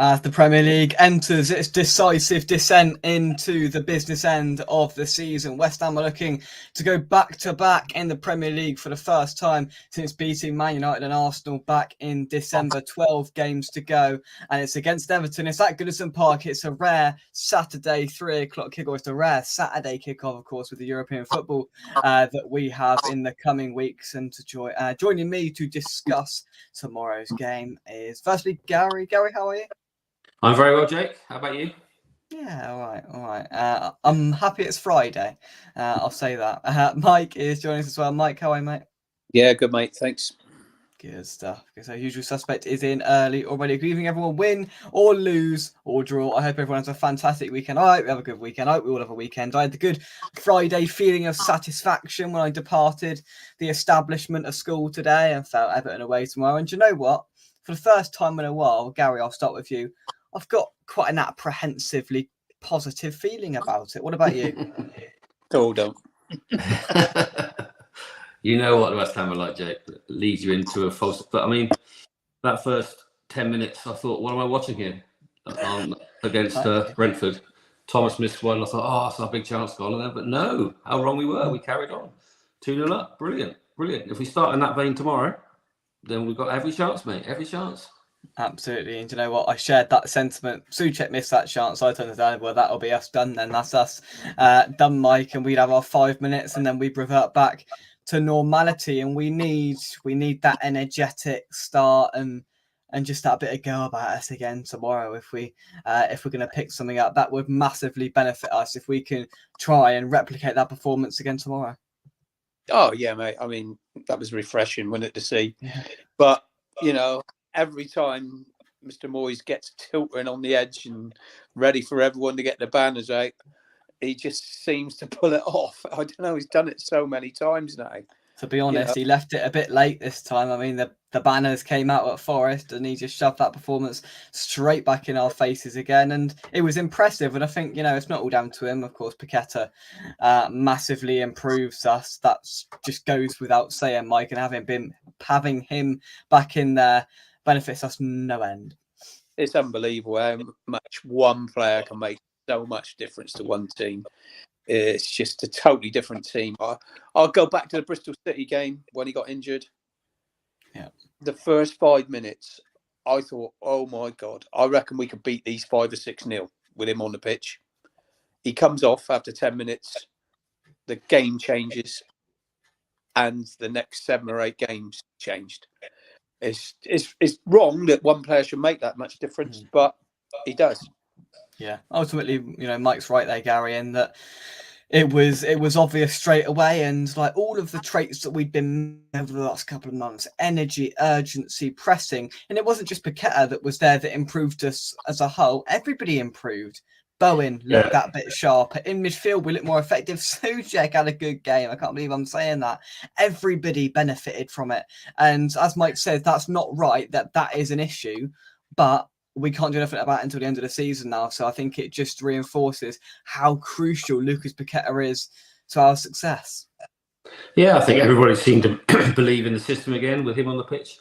As the Premier League enters its decisive descent into the business end of the season, West Ham are looking to go back-to-back in the Premier League for the first time since beating Man United and Arsenal back in December. 12 games to go, and it's against Everton. It's at Goodison Park. It's a rare Saturday 3 o'clock kickoff. It's a rare Saturday kickoff, of course, with the European football that we have in the coming weeks. And to joining me to discuss tomorrow's game is, firstly, Gary. Gary, how are you? I'm very well, Jake. How about you? Yeah, all right. I'm happy it's Friday. I'll say that. Mike is joining us as well. Mike, how are you, mate? Yeah, good, mate. Thanks. Good stuff. So, usual suspect is in early already. Good evening, everyone. Win or lose or draw. I hope everyone has a fantastic weekend. I hope we have a good weekend. I hope we all have a weekend. I had the good Friday feeling of satisfaction when I departed the establishment of school today and felt Everton away tomorrow. And you know what? For the first time in a while, Gary, I'll start with you. I've got quite an apprehensively positive feeling about it. What about you? Oh, don't. You know what the West Ham are like, Jake. It leads you into a false. But I mean, that first 10 minutes, I thought, what am I watching here? Against Brentford. Thomas missed one. I thought, oh, that's our big chance gone there. But no, how wrong we were. We carried on. 2-0 up. Brilliant. If we start in that vein tomorrow, then we've got every chance, mate. Every chance. Absolutely. And you know what? I shared that sentiment. Souček missed that chance. I turned it down. Well, that'll be us done then. That's us done, Mike. And we'd have our 5 minutes and then we'd revert back to normality. And we need that energetic start and just that bit of go about us again tomorrow. If we're going to pick something up, that would massively benefit us if we can try and replicate that performance again tomorrow. Oh, yeah, mate. I mean, that was refreshing, wasn't it, to see? Yeah. But, you know, every time Mr. Moyes gets tilting on the edge and ready for everyone to get the banners out, he just seems to pull it off. I don't know. He's done it so many times now. To be honest, he left it a bit late this time. I mean, the banners came out at Forest and he just shoved that performance straight back in our faces again. And it was impressive. And I think, you know, it's not all down to him. Of course, Paqueta massively improves us. That just goes without saying, Mike. And having him back in there benefits us no end. It's unbelievable how much one player can make so much difference to one team. It's just a totally different team. I'll go back to the Bristol City game when he got injured. Yeah. The first 5 minutes, I thought, oh my God, I reckon we could beat these 5 or 6-0 with him on the pitch. He comes off after 10 minutes. The game changes. And the next 7 or 8 games changed. It's wrong that one player should make that much difference, but he does. Yeah, ultimately, you know, Mike's right there, Gary, in that it was obvious straight away, and like all of the traits that we'd been over the last couple of months, energy, urgency, pressing, and it wasn't just Paqueta that was there that improved us as a whole. Everybody improved. Bowen looked that bit sharper. In midfield, we looked more effective. Souček had a good game. I can't believe I'm saying that. Everybody benefited from it. And as Mike said, that's not right, that is an issue, but we can't do anything about it until the end of the season now. So I think it just reinforces how crucial Lucas Paqueta is to our success. Yeah, I think everybody seemed to believe in the system again with him on the pitch.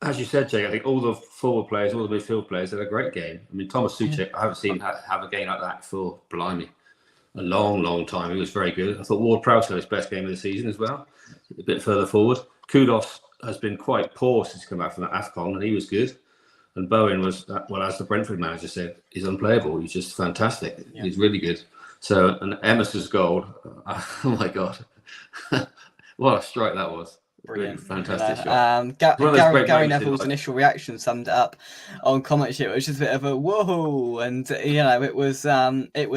As you said, Jake, I think all the forward players, all the midfield players had a great game. I mean, Thomas Souček, I haven't seen have a game like that for, blimey, a long, long time. He was very good. I thought Ward-Prowse had his best game of the season as well, a bit further forward. Kudos has been quite poor since he came back from that AFCON, and he was good. And Bowen was, well, as the Brentford manager said, he's unplayable. He's just fantastic. Yeah. He's really good. So, and Emerson's goal, oh my God. What a strike that was. Brilliant. Really fantastic shot. Gary Neville's initial reaction summed it up on commentary. It was just a bit of a whoa, and you know it was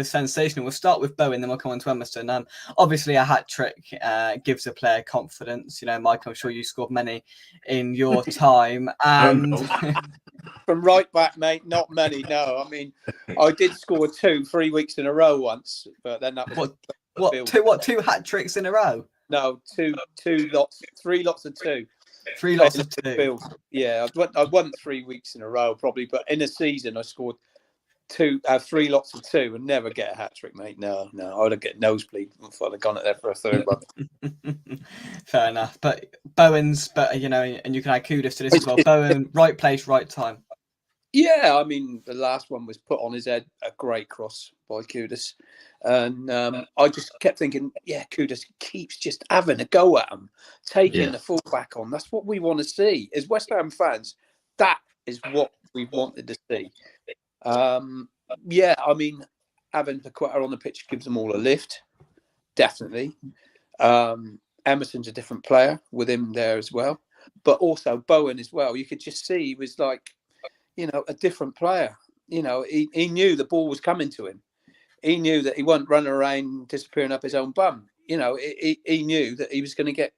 sensational. We'll start with Bowen, then we'll come on to Emerson. Obviously a hat trick gives a player confidence. You know, Mike, I'm sure you scored many in your time. And from right back, mate, not many. No, I mean, I did score 3 weeks in a row once, but then that was two hat tricks in a row. No, 3 lots of 2. 3 lots of 2. Yeah, I won 3 weeks in a row probably, but in a season I scored 3 lots of 2 and never get a hat trick, mate. No, I would have get nosebleed if I'd have gone there for a third one. Fair enough, but you know, and you can add kudos to this as well. Bowen, right place, right time. Yeah, I mean, the last one was put on his head, a great cross by Kudus. And I just kept thinking, yeah, Kudus keeps just having a go at him, taking the fullback on. That's what we want to see. As West Ham fans, that is what we wanted to see. Yeah, I mean, having Paqueta on the pitch gives them all a lift, definitely. Emerson's a different player with him there as well. But also Bowen as well. You could just see he was like, a different player. He knew the ball was coming to him. He knew that he wasn't running around disappearing up his own bum. He knew that he was going to get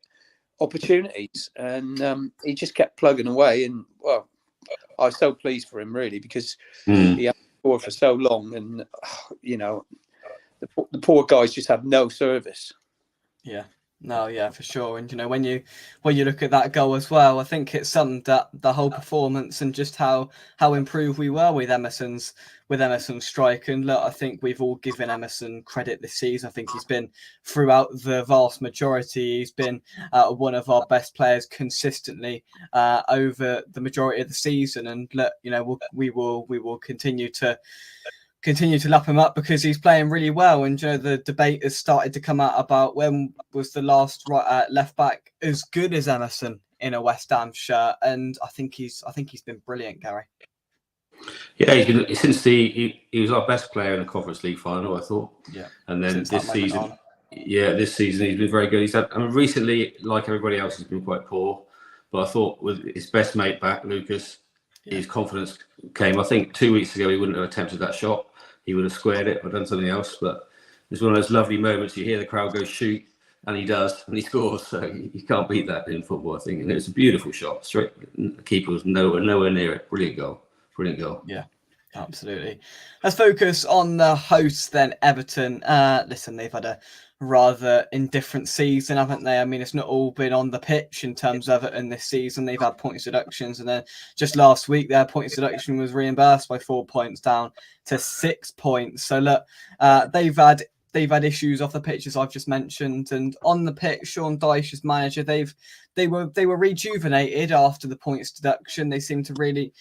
opportunities, and he just kept plugging away. And well, I was so pleased for him really, because he had scored for so long, and the poor guys just have no service. Yeah. No, yeah, for sure. And when you look at that goal as well, I think it summed up the whole performance and just how improved we were with Emerson's strike. And look, I think we've all given Emerson credit this season. I think he's been throughout the vast majority. He's been one of our best players consistently over the majority of the season. And look, we will continue to lap him up because he's playing really well. And the debate has started to come out about when was the last left back as good as Emerson in a West Ham shirt, and I think he's been brilliant, Gary. Yeah, he was our best player in the Conference League final, I thought. Yeah, and then this season he's been very good. He's had, recently, like everybody else, he's been quite poor, but I thought with his best mate back, Lucas, his confidence came. I think 2 weeks ago he wouldn't have attempted that shot. He would have squared it or done something else. But it's one of those lovely moments. You hear the crowd go shoot, and he does, and he scores. So you can't beat that in football, I think. And it's a beautiful shot. Straight, the keeper was nowhere near it. Brilliant goal. Yeah, absolutely. Let's focus on the hosts then, Everton. Listen, they've had a rather indifferent season, haven't they? I mean, it's not all been on the pitch in terms of Everton this season. They've had points deductions, and then just last week their points deduction was reimbursed by 4 points down to 6 points. So look, they've had issues off the pitch, as I've just mentioned, and on the pitch, Sean Dyche's manager, they were rejuvenated after the points deduction. They seem to really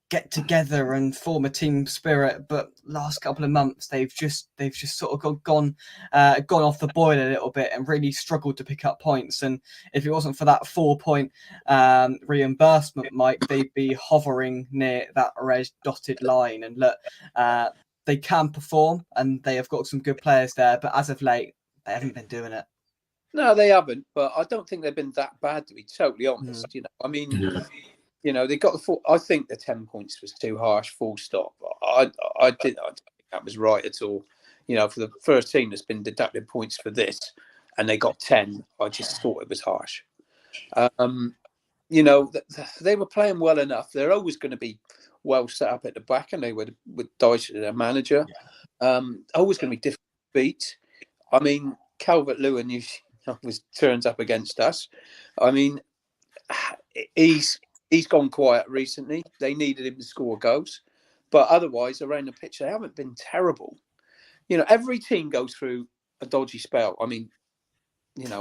get together and form a team spirit, but last couple of months they've just sort of gone off the boil a little bit and really struggled to pick up points. And if it wasn't for that 4 point reimbursement, Mike, they'd be hovering near that red dotted line. And look, they can perform and they have got some good players there, but as of late they haven't been doing it. No, they haven't, but I don't think they've been that bad, to be totally honest. I mean, they got the full. I think the 10 points was too harsh. Full stop. I don't think that was right at all. For the first team that's been deducted points for this, and they got 10. I just thought it was harsh. They were playing well enough. They're always going to be well set up at the back, and they were with Dyche, their manager. Always going to be difficult to beat. I mean, Calvert-Lewin turns up against us. I mean, He's gone quiet recently. They needed him to score goals. But otherwise, around the pitch, they haven't been terrible. Every team goes through a dodgy spell. I mean,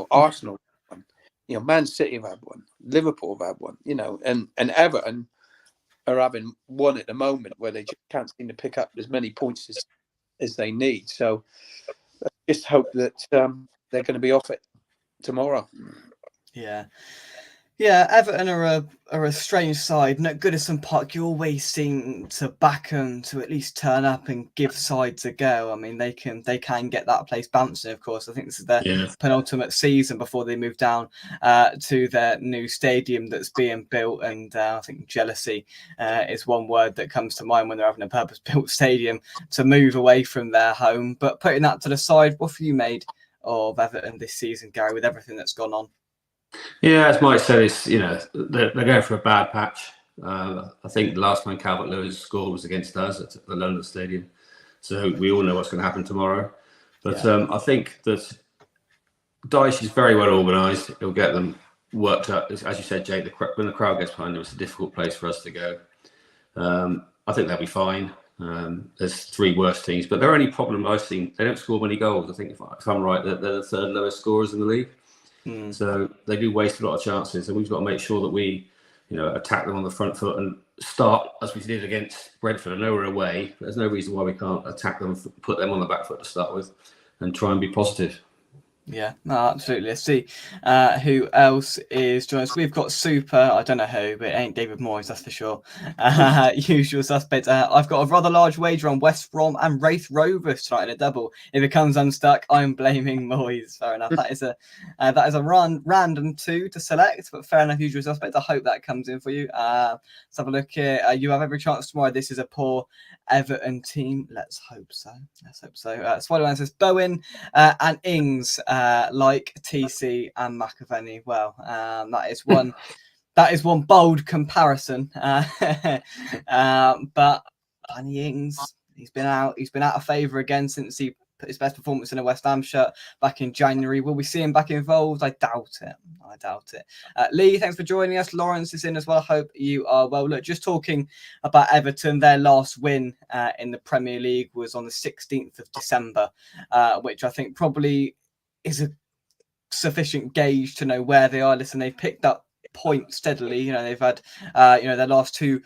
Arsenal, Man City have had one. Liverpool have had one, and Everton are having one at the moment where they just can't seem to pick up as many points as they need. So let's just hope that they're going to be off it tomorrow. Yeah, Everton are a strange side. And at Goodison Park, you always seem to back them to at least turn up and give sides a go. I mean, they can get that place bouncing, of course. I think this is their penultimate season before they move down to their new stadium that's being built. And I think jealousy is one word that comes to mind when they're having a purpose-built stadium to move away from their home. But putting that to the side, what have you made of Everton this season, Gary, with everything that's gone on? Yeah, as Mike said, it's they're going for a bad patch. I think the last time Calvert-Lewin scored was against us at the London Stadium, so we all know what's going to happen tomorrow. But I think that Dyche is very well organised. He'll get them worked up. As you said, Jake, when the crowd gets behind them, it's a difficult place for us to go. I think they'll be fine. There's 3 worse teams, but their only problem I've seen, they don't score many goals. I think if I'm right, they're the 3rd lowest scorers in the league. So they do waste a lot of chances, and we've got to make sure that we attack them on the front foot and start as we did against Brentford. I know we're away, but there's no reason why we can't attack them, put them on the back foot to start with, and try and be positive. Yeah, no, absolutely. Let's see who else is joining us. We've got Super, I don't know who, but it ain't David Moyes, that's for sure. Usual suspect. I've got a rather large wager on West Brom and Wraith Rovers tonight in a double. If it comes unstuck, I'm blaming Moyes. Fair enough. That is a random two to select, but fair enough, usual suspect. I hope that comes in for you. Let's have a look here. You have every chance tomorrow. This is a poor Everton team. Let's hope so. Spider-Man says Bowen and Ings. Like TC and McAvenny. Well, that is one bold comparison. But Danny Ings, he's been out of favour again since he put his best performance in a West Ham shirt back in January. Will we see him back involved? I doubt it. Lee, thanks for joining us. Lawrence is in as well. I hope you are well. Look, just talking about Everton, their last win in the Premier League was on the 16th of December, which I think probably is a sufficient gauge to know where they are. Listen, they've picked up points steadily. They've had, their last two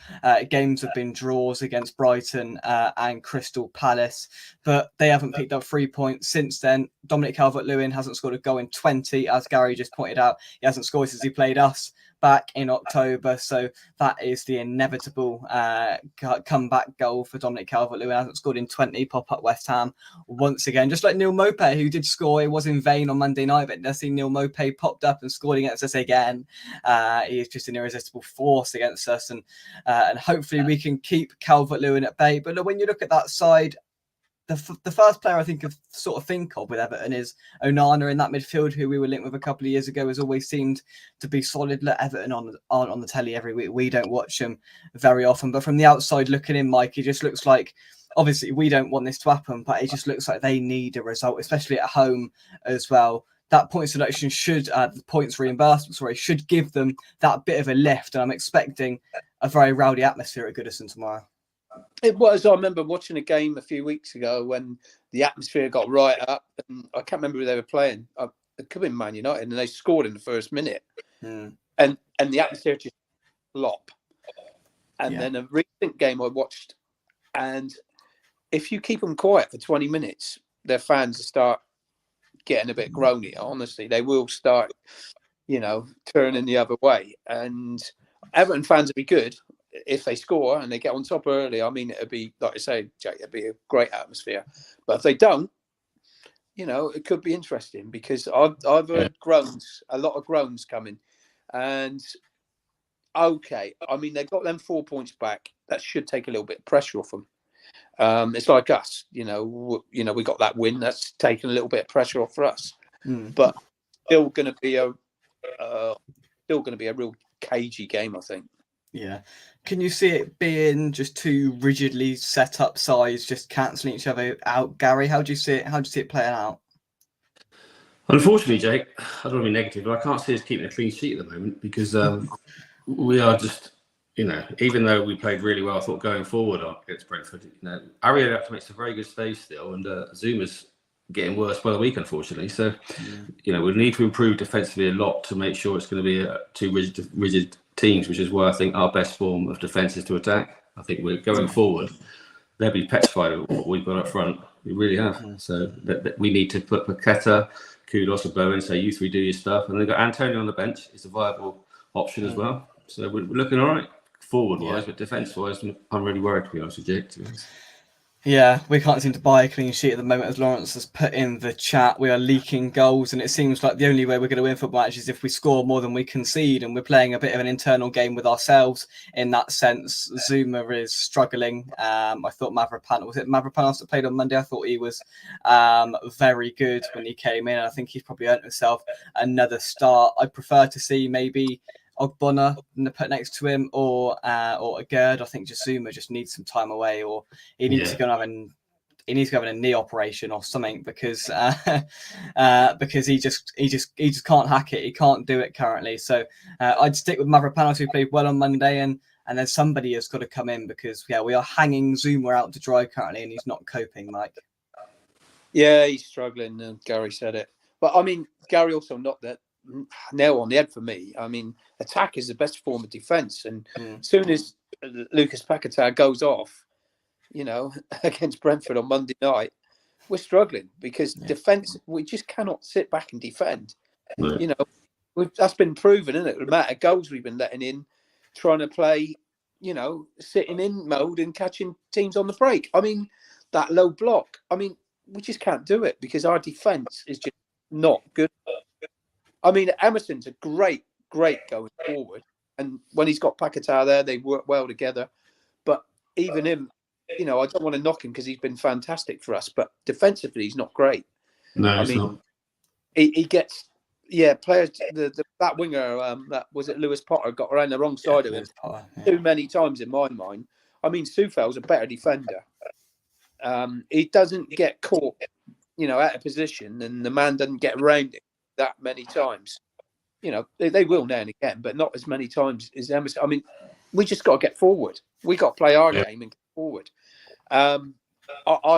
games have been draws against Brighton and Crystal Palace, but they haven't picked up 3 points since then. Dominic Calvert-Lewin hasn't scored a goal in 20, as Gary just pointed out. He hasn't scored since he played us back in October, so that is the inevitable comeback goal for Dominic Calvert-Lewin. Hasn't scored in 20. Pop up West Ham once again, just like Neil Maupay, who did score. It was in vain on Monday night, but let's see, Neil Maupay popped up and scored against us again. He is just an irresistible force against us, and hopefully we can keep Calvert-Lewin at bay. But look, when you look at that side, the first player I think of with Everton is Onana in that midfield, who we were linked with a couple of years ago, has always seemed to be solid. Let Everton on the telly every week. We don't watch them very often, but from the outside looking in, Mike, it just looks like, obviously we don't want this to happen, but it just looks like they need a result, especially at home as well. That points deduction points reimbursement, should give them that bit of a lift, and I'm expecting a very rowdy atmosphere at Goodison tomorrow. It was. I remember watching a game a few weeks ago when the atmosphere got right up, and I can't remember who they were playing. It could have been Man United, and they scored in the first minute, and the atmosphere just flop. And then a recent game I watched, and if you keep them quiet for 20 minutes, their fans start getting a bit groany. Honestly, they will start, turning the other way. And Everton fans will be good if they score and they get on top early. I mean, it'd be, like I say, Jake, it'd be a great atmosphere. But if they don't, it could be interesting, because I've heard groans, a lot of groans coming. And okay, I mean, they got them 4 points back. That should take a little bit of pressure off them. It's like us, we got that win. That's taken a little bit of pressure off for us. But still going to be a real cagey game, I think. Yeah. Can you see it being just two rigidly set up sides, just cancelling each other out, Gary? How do you see it playing out? Unfortunately, Jake, I don't want to be negative, but I can't see us keeping a clean sheet at the moment, because we are just, even though we played really well, I thought going forward against Brentford, Ariel makes a very good save still, and Zuma's getting worse by the week, unfortunately. So, we need to improve defensively a lot to make sure it's going to be two rigid teams, which is where I think our best form of defence is to attack. I think we're going forward. They'll be petrified of what we've got up front. We really have. So we need to put Paqueta, Kudos, and Bowen, say, you three do your stuff. And they've got Antonio on the bench. It's a viable option as well. So we're looking all right forward-wise, but defence-wise, I'm really worried, to be honest with you. Yeah, we can't seem to buy a clean sheet at the moment, as Lawrence has put in the chat. We are leaking goals, and it seems like the only way we're going to win football matches is if we score more than we concede, and we're playing a bit of an internal game with ourselves in that sense. Zuma is struggling. I thought Mavropanos that played on Monday? I thought he was very good when he came in. I think he's probably earned himself another start. I prefer to see maybe Ogbonna put next to him, or a Gerd. I think Zuma just needs some time away, or he needs to go and have a knee operation or something, because he just can't hack it. He can't do it currently. So I'd stick with Mavropanos, who played well on Monday, and then somebody has got to come in, because we are hanging Zuma out to dry currently, and he's not coping, Mike. Yeah, he's struggling, and Gary said it. But I mean, Gary also knocked that nail on the head for me. I mean, attack is the best form of defence, and as soon as Lucas Paquetá goes off, against Brentford on Monday night, we're struggling because defence. We just cannot sit back and defend. No. That's been proven, isn't it? The amount of goals we've been letting in, trying to play, sitting in mode and catching teams on the break. I mean, that low block. I mean, we just can't do it because our defence is just not good. I mean, Emerson's a great going forward, and when he's got Paquetá there, they work well together. But even him, I don't want to knock him because he's been fantastic for us, but defensively, he's not great. No, it's not. He gets, players. That winger, that was it. Lewis Potter got around the wrong side of him too many times in my mind. I mean, Soufel's a better defender. He doesn't get caught, out of position, and the man doesn't get around it that many times. They will now and again, but not as many times as Emerson. I mean, we just got to get forward. We got to play our game and get forward. I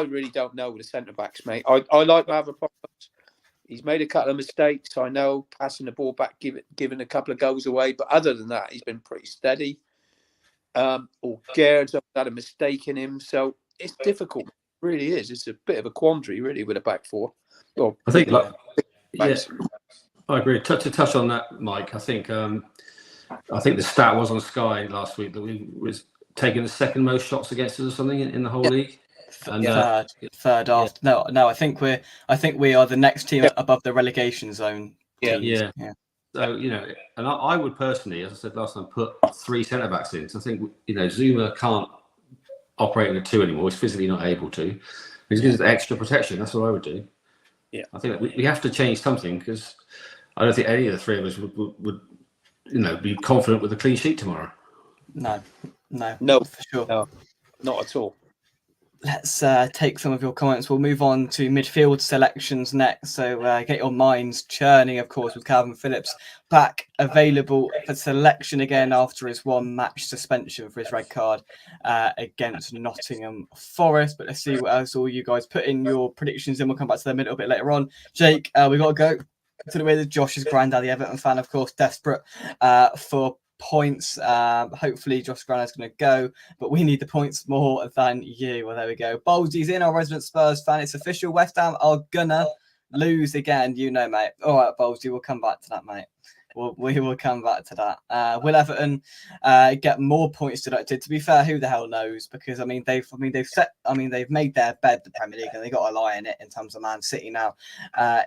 really don't know with the centre backs, mate. I like Mavropanos. He's made a couple of mistakes. I know, passing the ball back, giving a couple of goals away, but other than that, he's been pretty steady. Gerd's had a mistake in him, so it's difficult. It really is. It's a bit of a quandary, really, with a back four. Well, I think, I agree. To touch on that, Mike, I think the stat was on Sky last week that we was taking the second most shots against us or something in the whole league. And, third after. No, I think we are the next team above the relegation zone. Yeah. So and I would personally, as I said last time, put 3 centre backs in. So I think Zuma can't operate in a 2 anymore. He's physically not able to. He gives extra protection. That's what I would do. Yeah, I think that we have to change something because I don't think any of the 3 of us would be confident with a clean sheet tomorrow. No, for sure. No, not at all. Let's take some of your comments. We'll move on to midfield selections next. So get your minds churning, of course, with Calvin Phillips back available for selection again after his 1-match suspension for his red card against Nottingham Forest. But let's see what else all you guys put in your predictions in. We'll come back to them a little bit later on. Jake, we got to go to the way that Josh's granddaddy Everton fan, of course, desperate for points. Hopefully Josh Granad's going to go, but we need the points more than you. Well, there we go. Bolsy's in, our resident Spurs fan. It's official. West Ham are gonna lose again, mate. All right, Bolsy, we'll come back to that, mate. We will come back to that. Will Everton get more points deducted? To be fair, who the hell knows? Because they've made their bed, the Premier League, and they got to lie in it in terms of Man City now.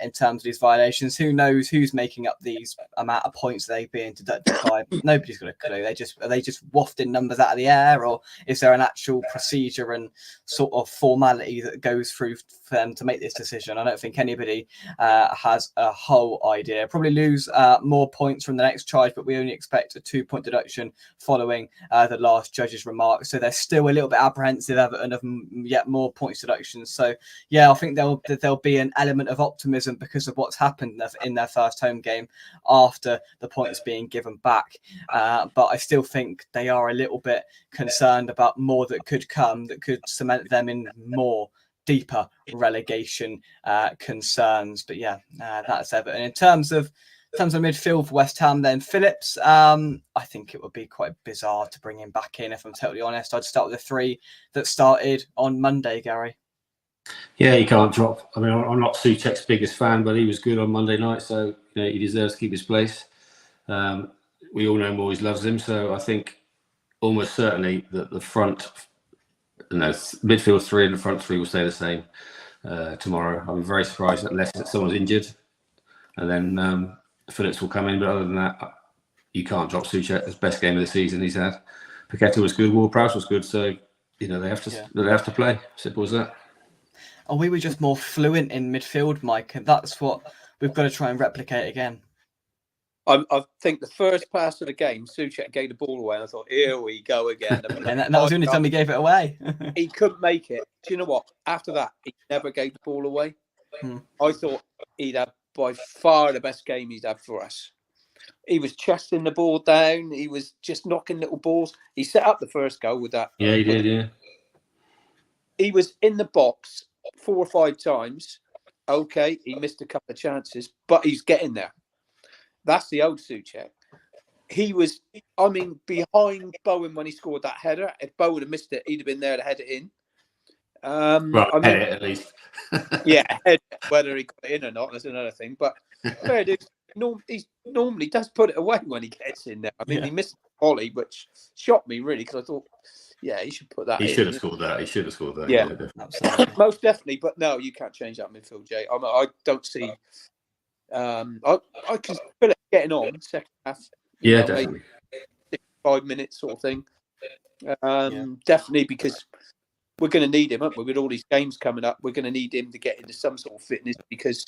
In terms of these violations, who knows who's making up these amount of points they've been deducted by? Nobody's got a clue. Are they just wafting numbers out of the air, or is there an actual procedure and sort of formality that goes through for them to make this decision? I don't think anybody has a whole idea. Probably lose more points from the next charge, but we only expect a 2-point deduction following the last judge's remarks. So they're still a little bit apprehensive, Everton, of yet more points deductions. So yeah, I think there'll be an element of optimism because of what's happened in their first home game after the points being given back. But I still think they are a little bit concerned about more that could come that could cement them in more deeper relegation concerns. But yeah, that's Everton. In terms of midfield for West Ham, then Phillips, I think it would be quite bizarre to bring him back in, if I'm totally honest. I'd start with the 3 that started on Monday, Gary. Yeah, he can't drop. I mean, I'm not Souček's biggest fan, but he was good on Monday night, so he deserves to keep his place. We all know Moyes loves him, so I think almost certainly that the front, midfield 3 and the front 3 will stay the same tomorrow. I'm very surprised unless someone's injured, and then Phillips will come in. But other than that, you can't drop Souček. It's the best game of the season he's had. Paqueta was good. Ward-Prowse was good. So they have to play. Simple as that. Oh, we were just more fluent in midfield, Mike, and that's what we've got to try and replicate again. I think the first pass of the game, Souček gave the ball away, and I thought, here we go again. And that was the only time he gave it away. He couldn't make it. Do you know what? After that, he never gave the ball away. I thought he'd have by far the best game he's had for us. He was chesting the ball down. He was just knocking little balls. He set up the first goal with that. Yeah, he did, yeah. He was in the box 4 or 5 times. Okay, he missed a couple of chances, but he's getting there. That's the old Souček. He was, I mean, behind Bowen when he scored that header. If Bowen had missed it, he'd have been there to head it in. Well, I mean, it at least. yeah, whether he got it in or not, that's another thing. But fair dues, he normally does put it away when he gets in there. I mean, he missed volley, which shocked me really because I thought, yeah, he should put that in. He should have scored that. He should have scored that. Yeah, absolutely. most definitely. But no, you can't change that midfield, Jay. I don't see. I can feel it getting on second half. Yeah, definitely. 5 minutes sort of thing. Definitely, because we're going to need him, aren't we? With all these games coming up, we're going to need him to get into some sort of fitness because,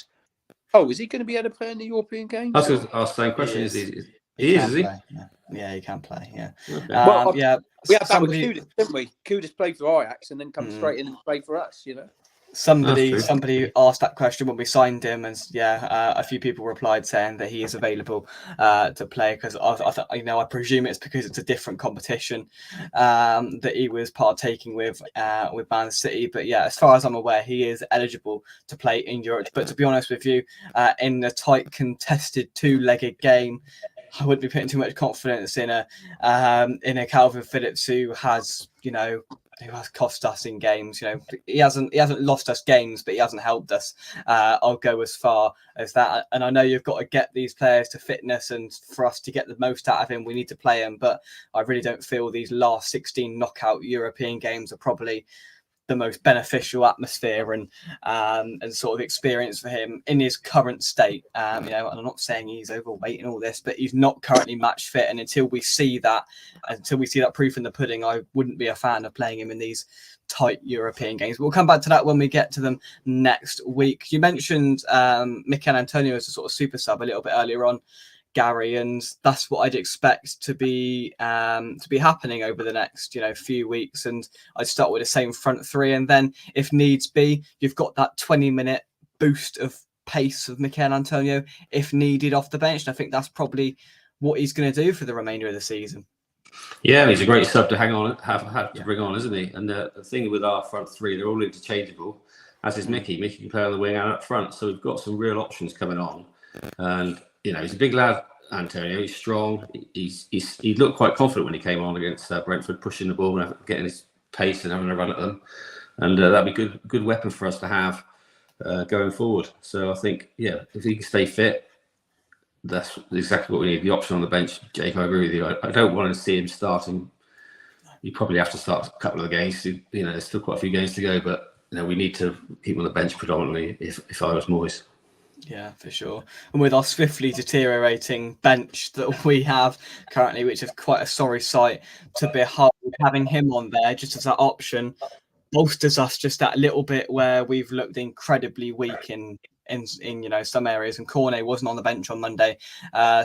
is he going to be able to play in the European games? I was going to ask the same question. Is he? Yeah, he can play. Yeah. Okay. We had that with Kudus, didn't we? Kudus played for Ajax and then come straight in and play for us, you know? Somebody asked that question when we signed him, and a few people replied saying that he is available to play because I presume it's because it's a different competition that he was partaking with Man City. But yeah, as far as I'm aware, he is eligible to play in Europe. But to be honest with you, in a tight contested two-legged game, I wouldn't be putting too much confidence in a Calvin Phillips who has cost us in games. He hasn't lost us games, but he hasn't helped us. I'll go as far as that. And I know you've got to get these players to fitness, and for us to get the most out of him, we need to play him. But I really don't feel these last 16 knockout European games are probably the most beneficial atmosphere and sort of experience for him in his current state. And I'm not saying he's overweight and all this, but he's not currently match fit. And until we see that proof in the pudding, I wouldn't be a fan of playing him in these tight European games. But we'll come back to that when we get to them next week. You mentioned Mikel Antonio as a sort of super sub a little bit earlier on, Gary, and that's what I'd expect to be happening over the next few weeks. And I'd start with the same front three, and then if needs be, you've got that 20-minute boost of pace of Mikel Antonio if needed off the bench. And I think that's probably what he's going to do for the remainder of the season. Yeah, he's a great sub to have to bring on, isn't he? And the thing with our front three, they're all interchangeable. As is Mickey. Mickey can play on the wing and up front, so we've got some real options coming on. And he's a big lad, Antonio. He's strong. He looked quite confident when he came on against Brentford, pushing the ball and getting his pace and having a run at them. And that'd be good weapon for us to have going forward. So I think, if he can stay fit, that's exactly what we need. The option on the bench, Jake, I agree with you. I don't want to see him starting. You probably have to start a couple of the games. There's still quite a few games to go, but we need to keep him on the bench predominantly if I was Moyes. Yeah, for sure. And with our swiftly deteriorating bench that we have currently, which is quite a sorry sight to behold, having him on there just as that option bolsters us just that little bit where we've looked incredibly weak in some areas. And Cornet wasn't on the bench on Monday,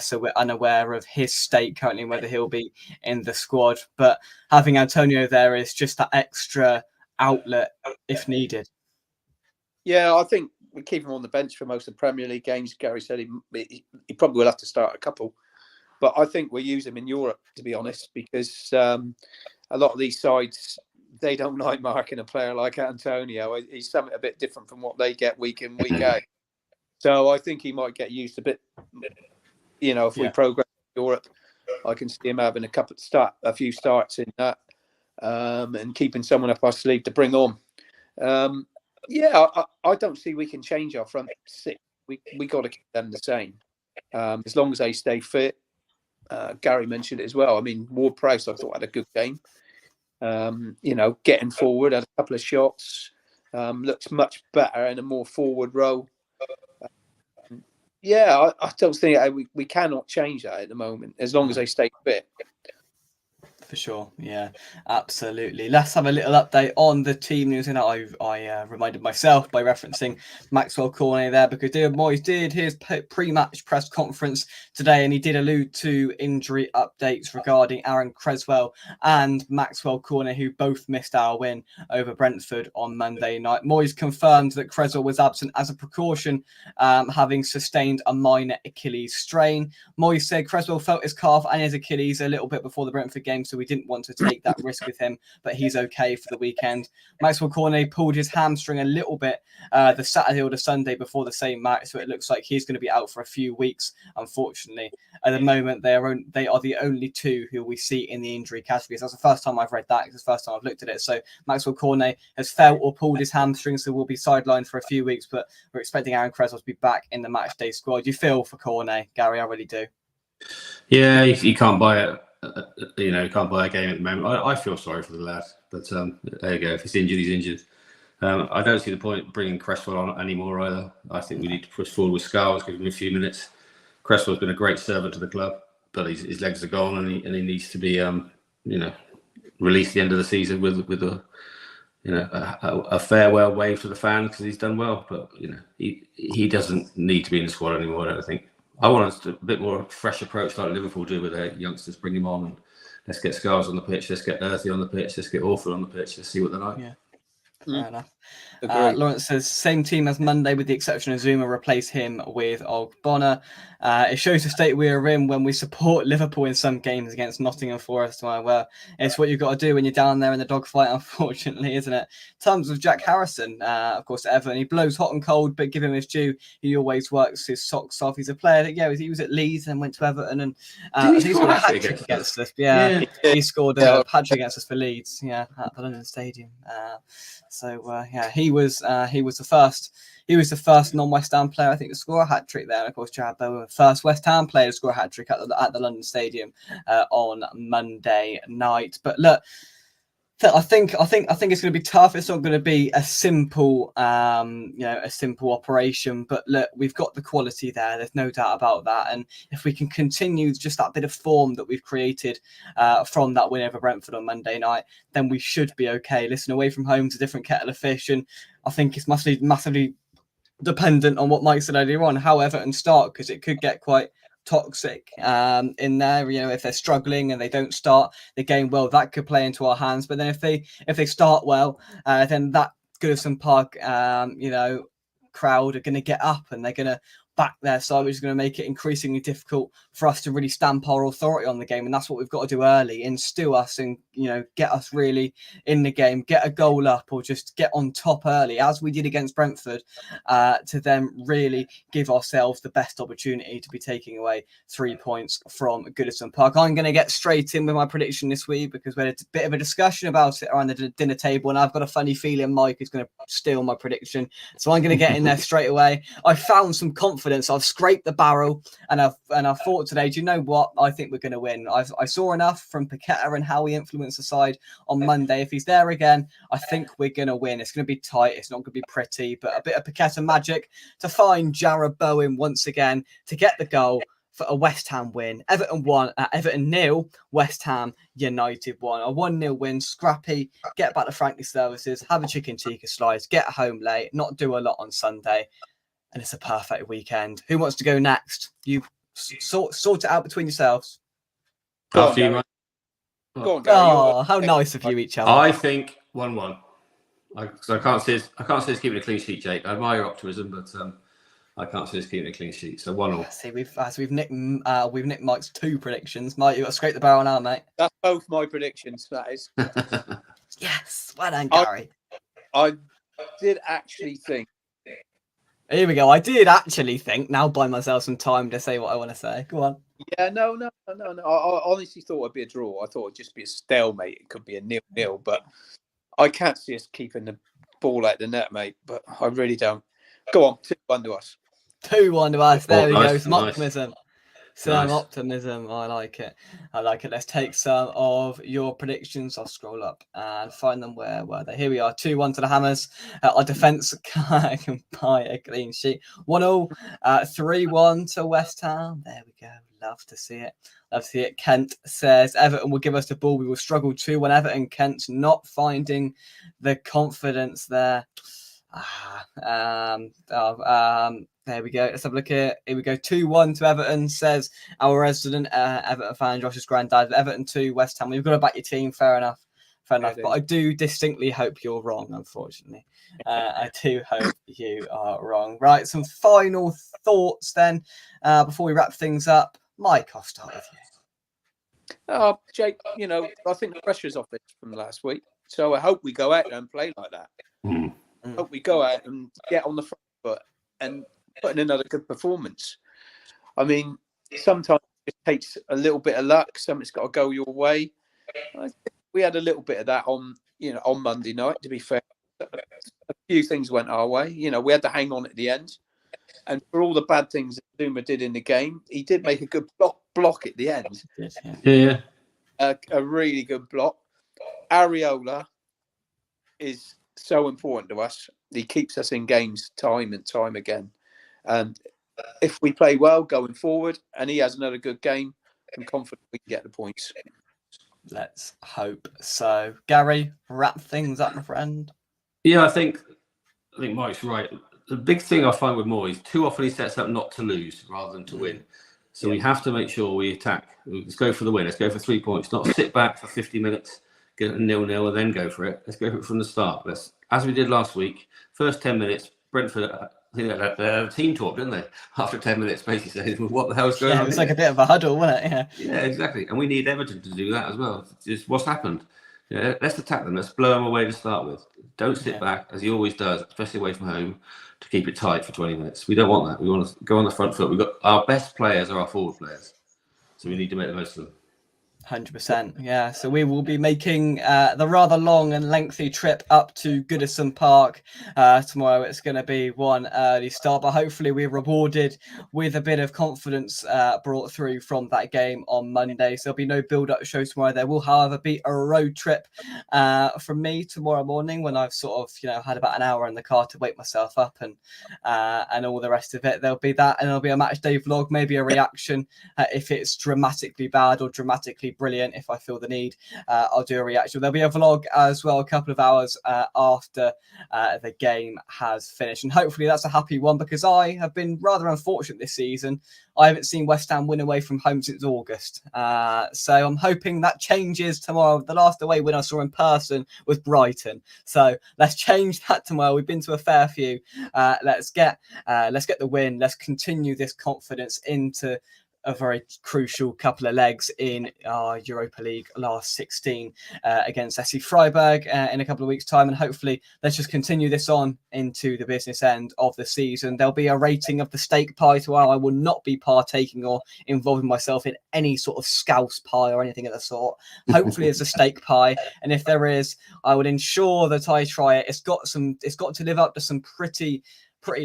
so we're unaware of his state currently, whether he'll be in the squad. But having Antonio there is just that extra outlet if needed. Yeah, I think we keep him on the bench for most of the Premier League games. Gary said he probably will have to start a couple, but I think we'll use him in Europe, to be honest, because a lot of these sides, they don't like marking a player like Antonio. He's something a bit different from what they get week in, week out. So I think he might get used a bit. If we progress in Europe, I can see him having a few starts in that, and keeping someone up our sleeve to bring on. I don't see we can change our front six. We got to keep them the same, as long as they stay fit. Gary mentioned it as well. I mean, Ward-Prowse, I thought, had a good game. Getting forward, had a couple of shots, looks much better in a more forward role. I don't think we cannot change that at the moment, as long as they stay fit. For sure, yeah, absolutely. Let's have a little update on the team news. And I reminded myself by referencing Maxwell Cornet there, because David Moyes did his pre-match press conference today, and he did allude to injury updates regarding Aaron Cresswell and Maxwell Cornet, who both missed our win over Brentford on Monday night. Moyes confirmed that Cresswell was absent as a precaution, having sustained a minor Achilles strain. Moyes said Cresswell felt his calf and his Achilles a little bit before the Brentford game, so We didn't want to take that risk with him, but he's okay for the weekend. Maxwell Cornet pulled his hamstring a little bit the Saturday or the Sunday before the same match, so it looks like he's going to be out for a few weeks, unfortunately. At the moment, they are the only two who we see in the injury categories. That's the first time I've read that. It's the first time I've looked at it. So Maxwell Cornet has felt or pulled his hamstring, so will be sidelined for a few weeks, but we're expecting Aaron Cresswell to be back in the match day squad. You feel for Cornet, Gary? I really do. Yeah, you can't buy it. You can't buy a game at the moment. I feel sorry for the lad, but there you go. If he's injured, he's injured. I don't see the point bringing Cresswell on anymore either. I think we need to push forward with Scales, give him a few minutes. Cresswell's been a great servant to the club, but his legs are gone, and he needs to be, released at the end of the season with a farewell wave to the fans because he's done well. But he doesn't need to be in the squad anymore. I don't think. I want us to a bit more fresh approach like Liverpool do with their youngsters. Bring him on and let's get Scales on the pitch. Let's get Earthy on the pitch. Let's get Orford on the pitch. Let's see what they're like. Yeah. Fair enough. Lawrence says same team as Monday with the exception of Zuma. Replace him with Ogbonna. It shows the state we are in when we support Liverpool in some games against Nottingham Forest. Well, it's what you've got to do when you're down there in the dogfight, unfortunately, isn't it? In terms of Jack Harrison, of course, Everton, he blows hot and cold, but give him his due. He always works his socks off. He's a player that, he was at Leeds and went to Everton, and he scored a hat-trick against us. Yeah, he scored a hat-trick against us for Leeds, at the London Stadium. He was the first non-West Ham player, I think, to score a hat-trick there. And of course, Jared Bowen, first West Ham player to score a hat-trick at the London Stadium on Monday night. But look, I think it's going to be tough. It's not going to be a simple, a simple operation. But look, we've got the quality there. There's no doubt about that. And if we can continue just that bit of form that we've created from that win over Brentford on Monday night, then we should be okay. Listen, away from home is a different kettle of fish, and I think it's massively dependent on what Mike said earlier on, how Everton start, because it could get quite toxic in there. If they're struggling and they don't start the game well, that could play into our hands. But then if they start well, then that Goodison Park crowd are going to get up and they're going to back their side, which is going to make it increasingly difficult for us to really stamp our authority on the game. And that's what we've got to do early, instill us and get us really in the game, get a goal up or just get on top early, as we did against Brentford, to then really give ourselves the best opportunity to be taking away 3 points from Goodison Park. I'm going to get straight in with my prediction this week because we had a bit of a discussion about it around the dinner table, and I've got a funny feeling Mike is going to steal my prediction. So I'm going to get in there straight away. I found some confidence. I've scraped the barrel, and I thought today, do you know what? I think we're going to win. I saw enough from Paqueta and how he influenced the side on Monday. If he's there again, I think we're going to win. It's going to be tight. It's not going to be pretty, but a bit of Paqueta magic to find Jared Bowen once again to get the goal for a West Ham win. Everton 0, West Ham United 1. A 1-0 win, scrappy, get back to Frankie services, have a chicken tikka slice, get home late, not do a lot on Sunday. And it's a perfect weekend. Who wants to go next? You sort it out between yourselves. Go on, Gary. Oh, how nice of you each other. I think 1-1. I can't say it's keeping a clean sheet, Jake. I admire your optimism, but I can't say it's keeping a clean sheet. So 1-1. See, we've nicked Mike's 2 predictions. Mike, you got to scrape the barrel now, mate. That's both my predictions. That is. Yes, well done, Gary. I did actually think. Here we go. I did actually think. Now buy myself some time to say what I want to say. Go on. Yeah, no. I honestly thought it'd be a draw. I thought it'd just be a stalemate. It could be a 0-0, but I can't see us keeping the ball out the net, mate. But I really don't. Go on, 2-1 to us. 2-1 to us. There we go. Some Nice. optimism. Some optimism. I like it. Let's take some of your predictions. I'll scroll up and find them. Where were they? Here we are. 2-1 to the Hammers. Our defence can buy a clean sheet. 1-0. 3-1 to West Ham. There we go. Love to see it. Kent says Everton will give us the ball. We will struggle too when Everton. Kent's not finding the confidence there. There we go. Let's have a look here. Here we go. 2-1 to Everton, says our resident Everton fan, Josh's granddad. Everton 2, West Ham. You've got to back your team. Fair enough. But I do distinctly hope you're wrong, unfortunately. I do hope you are wrong. Right, some final thoughts then before we wrap things up. Mike, I'll start with you. Jake, I think the pressure's off it from last week. So I hope we go out there and play like that. Mm. I hope we go out and get on the front foot and put in another good performance. I mean, sometimes it takes a little bit of luck. Something's got to go your way. I think we had a little bit of that on Monday night, to be fair. A few things went our way. We had to hang on at the end. And for all the bad things that Zuma did in the game, he did make a good block at the end. Yeah. A really good block. Areola is so important to us. He keeps us in games time and time again. And if we play well going forward and he has another good game, I'm confident we can get the points. Let's hope so. Gary, wrap things up, my friend. Yeah, I think Mike's right. The big thing I find with Moore is too often he sets up not to lose rather than to win. So we have to make sure we attack. Let's go for the win. Let's go for 3 points. Not sit back for 50 minutes, get a 0-0 and then go for it. Let's go for it from the start. As we did last week, first 10 minutes, Brentford, I think they had team talk, didn't they? After 10 minutes, basically saying, what the hell's going on? Yeah, it was like a bit of a huddle, wasn't it? Yeah, exactly. And we need Everton to do that as well. Just what's happened? Let's attack them. Let's blow them away to start with. Don't sit back, as he always does, especially away from home, to keep it tight for 20 minutes. We don't want that. We want to go on the front foot. We've got our best players are our forward players. So we need to make the most of them. 100%. Yeah. So we will be making the rather long and lengthy trip up to Goodison Park tomorrow. It's going to be one early start, but hopefully we're rewarded with a bit of confidence brought through from that game on Monday. So there'll be no build-up show tomorrow. There will, however, be a road trip from me tomorrow morning when I've sort of, had about an hour in the car to wake myself up and all the rest of it. There'll be that, and there'll be a match day vlog, maybe a reaction if it's dramatically bad or dramatically brilliant. If I feel the need, I'll do a reaction. There'll be a vlog as well a couple of hours after the game has finished, and hopefully that's a happy one, because I have been rather unfortunate this season. I haven't seen West Ham win away from home since August, so I'm hoping that changes tomorrow. The last away win I saw in person was Brighton, so let's change that tomorrow. We've been to a fair few. Let's get the win. Let's continue this confidence into a very crucial couple of legs in our Europa League last 16 against SC Freiburg in a couple of weeks' time, and hopefully let's just continue this on into the business end of the season. There'll be a rating of the steak pie tomorrow. I will not be partaking or involving myself in any sort of scouse pie or anything of the sort. Hopefully it's a steak pie, and if there is, I would ensure that I try it. It's got to live up to some pretty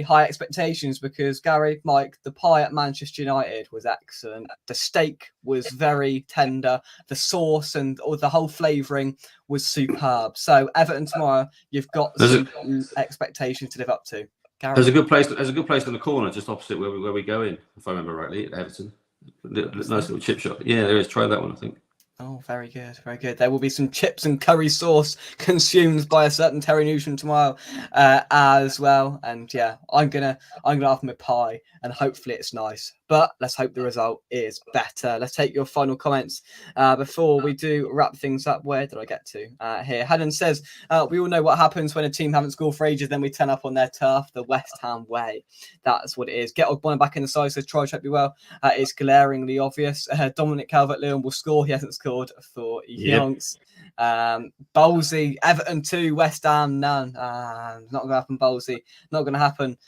high expectations, because Gary, Mike, the pie at Manchester United was excellent. The steak was very tender. The sauce and all the whole flavouring was superb. So Everton tomorrow, you've got some expectations to live up to. Gary? There's a good place on the corner just opposite where we go in, if I remember rightly, at Everton. Nice little chip shop. Yeah, there is. Try that one, I think. Oh, very good, very good. There will be some chips and curry sauce consumed by a certain Terry Newton tomorrow as well. And yeah, I'm gonna have my pie, and hopefully it's nice. But let's hope the result is better. Let's take your final comments before we do wrap things up. Where did I get to? Here, Haddon says, we all know what happens when a team haven't scored for ages, then we turn up on their turf, the West Ham way. That's what it is. Get Ogbonna back in the side, says Troy, should be well. It's glaringly obvious. Dominic Calvert-Lewin will score. He hasn't scored for Yonks. Bowlesy, Everton 2, West Ham none. Not going to happen, Bowlesy. Not going to happen.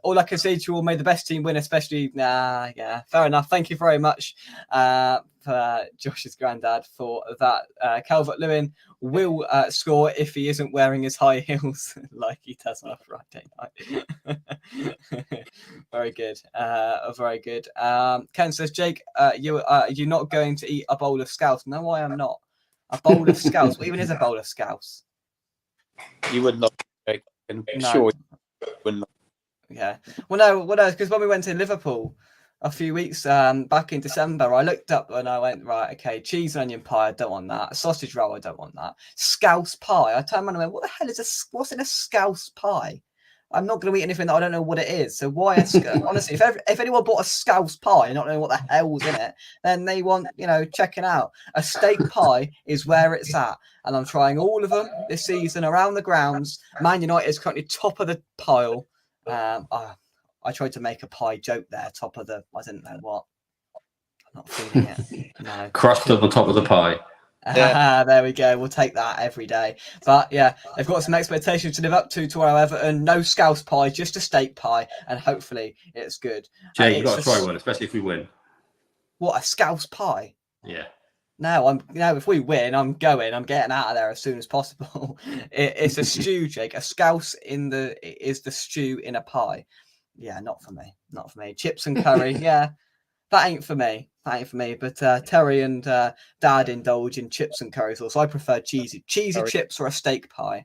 All I can say to you all, may the best team win, especially. Yeah, fair enough. Thank you very much for Josh's granddad for that. Calvert-Lewin will score if he isn't wearing his high heels like he does on a Friday night. Very good. Very good. Ken says, Jake, you're not going to eat a bowl of scouse. No, I am not. A bowl of scouse. What even is a bowl of scouse? You would not, Jake. I'm No. sure you would not. Yeah. Well, no, because when we went to Liverpool a few weeks back in December, I looked up and I went, right, okay, cheese and onion pie, I don't want that. Sausage roll, I don't want that. Scouse pie. I turned around and went, what the hell is what's in a scouse pie? I'm not going to eat anything that I don't know what it is. So why, honestly, if anyone bought a scouse pie and not knowing what the hell's in it, then they want, checking out. A steak pie is where it's at. And I'm trying all of them this season around the grounds. Man United is currently top of the pile. I tried to make a pie joke there, top of the, I didn't know what. Not feeling it. No. Crushed on the top of the pie. There we go. We'll take that every day. But yeah, they've got some expectations to live up to our Everton. No scouse pie, just a steak pie, and hopefully it's good. Jay, you've got to try one, especially if we win. What, a scouse pie? Yeah. No, if we win, I'm getting out of there as soon as possible. It's a stew, Jake. A scouse is the stew in a pie. Yeah, not for me. Not for me. Chips and curry, yeah. That ain't for me. But Terry and Dad indulge in chips and curry sauce. I prefer cheesy chips or a steak pie.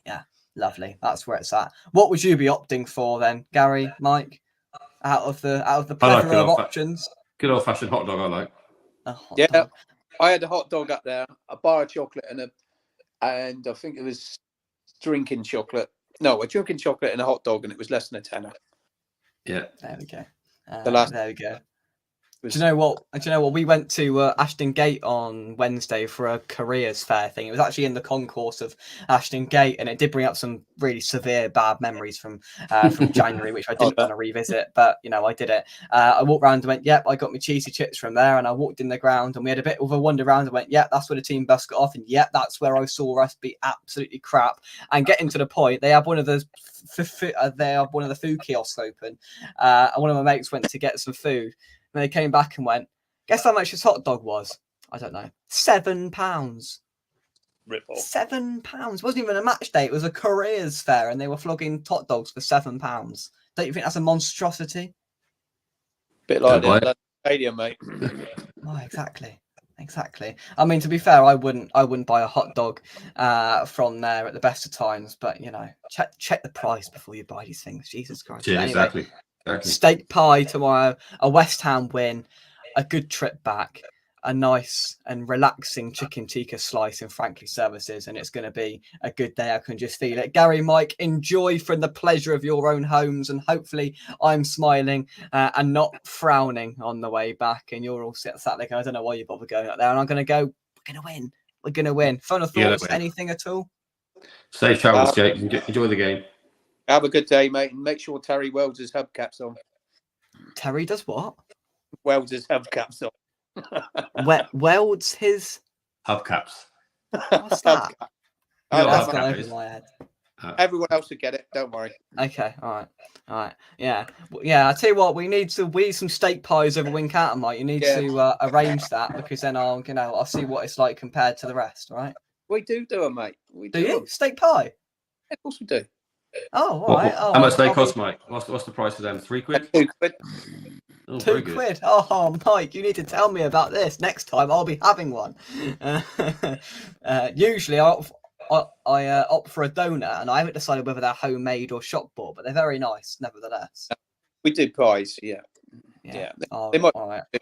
Yeah, lovely. That's where it's at. What would you be opting for then, Gary, Mike? Out of the plethora of options. Good old fashioned hot dog, I like. A hot dog. I had a hot dog up there, a bar of chocolate, and I think it was drinking chocolate. No, a drinking chocolate and a hot dog, and it was less than a tenner. Yeah, there we go. There we go. Do you know what? We went to Ashton Gate on Wednesday for a careers fair thing. It was actually in the concourse of Ashton Gate, and it did bring up some really severe bad memories from January, which I didn't want to revisit, but I did it. I walked around and went, "Yep, I got my cheesy chips from there." And I walked in the ground, and we had a bit of a wander around and went, "Yep, that's where the team bus got off," and "Yep, that's where I saw us be absolutely crap." And getting to the point, they have one of the food kiosks open, and one of my mates went to get some food. And they came back and went, "Guess how much this hot dog was?" I don't know. £7. Rip off. £7. It wasn't even a match day. It was a careers fair, and they were flogging hot dogs for £7. Don't you think that's a monstrosity? Bit like that stadium, mate. Oh, exactly. I mean, to be fair, I wouldn't buy a hot dog from there at the best of times, but check the price before you buy these things. Jesus Christ. Yeah, anyway, exactly. Steak pie tomorrow, a West Ham win, a good trip back, a nice and relaxing chicken tikka slice in Frankly Services, and it's going to be a good day. I can just feel it. Gary, Mike, enjoy from the pleasure of your own homes, and hopefully I'm smiling and not frowning on the way back, and you're all sat there going, I don't know why you bother going up there, and I'm going to go, we're going to win. Final thoughts, anything at all? Safe travels, Jake. Enjoy the game. Have a good day, mate, and make sure Terry welds his hubcaps on. Terry does what? Welds his hubcaps on. Welds his hubcaps. What's that? That's gone over my head. Everyone else will get it. Don't worry. Okay, all right. Yeah. I tell you what, we need some steak pies over Wincanton, Mike. You need to arrange that, because then I'll see what it's like compared to the rest. All right. We do them, mate. We do. You steak pie? Yeah, of course we do. Oh, all right. How much they cost, Mike? What's the price of them? £3? £2. Oh, £2. Oh, Mike, you need to tell me about this next time. I'll be having one. Usually, I opt for a donut, and I haven't decided whether they're homemade or shop bought, but they're very nice, nevertheless. We do pies, yeah. Oh, they might all right. be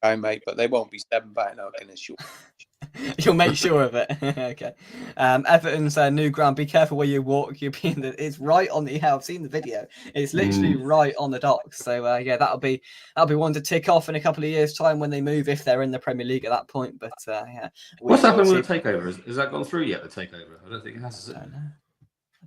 homemade, but they won't be £7. I can assure. You'll make sure of it. Okay. Everton's new ground. Be careful where you walk. You'll be it's right on the. Yeah, I've seen the video. It's literally right on the docks. So that'll be one to tick off in a couple of years' time when they move, if they're in the Premier League at that point. But what's happened with the takeover? Has that gone through yet? The takeover? I don't think it has. I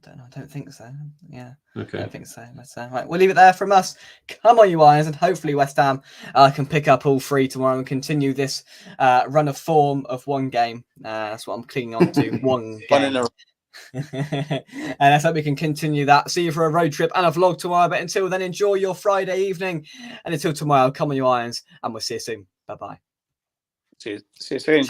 don't know. I don't think so. Yeah. Okay. I don't think so. But, right, we'll leave it there from us. Come on, you Irons, and hopefully West Ham can pick up all three tomorrow and continue this run of form of one game. That's what I'm clinging on to. One game. And I hope we can continue that. See you for a road trip and a vlog tomorrow. But until then, enjoy your Friday evening. And until tomorrow, come on, you Irons, and we'll see you soon. Bye-bye. See you soon, guys.